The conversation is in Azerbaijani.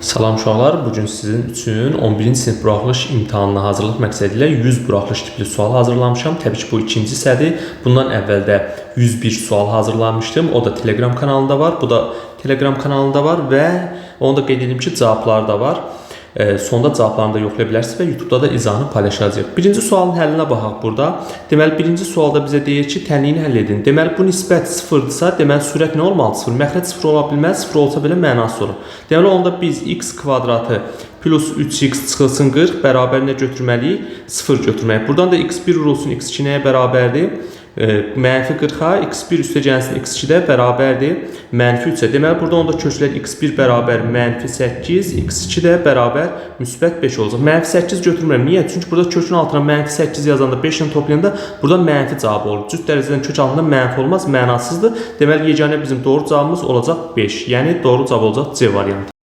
Salam uşaqlar, bugün sizin üçün 11-ci sinif buraxılış imtahanına hazırlıq məqsədilə 100 buraxılış tipli sual hazırlamışam. Təbii ki, bu ikinci hissədir. Bundan əvvəldə 101 sual hazırlamışdım. O da Telegram kanalında var. Bu da Telegram kanalında var və onu da qeyd edim ki, cavabları da var. Sonda cavablarını da yoxlaya bilərsiniz və YouTube'da da izahını paylaşacağıq. Birinci sualın həllinə baxaq burada. Deməli, birinci sualda bizə deyir ki, tənliyini həll edin. Deməli, bu nisbət sıfırdırsa, deməli, sürət nə olmalı? Sıfır. Məxrəc sıfır ola bilməz, sıfır olsa belə mənası olur. Deməli, onda biz x kvadratı plus 3x çıxılsın 40 bərabər nə götürməliyik? 0 götürməliyik. Buradan da x1 vurulsun x2 nəyə bərabərdir? Mənfi 40-a x1 üstə gəlsin x2 də bərabərdir mənfi 3-ə. Deməli, burada onda köklər x1 bərabər mənfi 8, x2 də bərabər müsbət 5 olacaq. Mənfi 8 götürmürəm. Niyə? Çünki burada kökün altına mənfi 8 yazanda 5 ilə toplayanda burada mənfi cavabı olur. Cüt dərəcədən kök altında mənfi olmaz, mənasızdır. Deməli, yeganə bizim doğru cavabımız olacaq 5. Yəni, doğru cavab olacaq C variantı.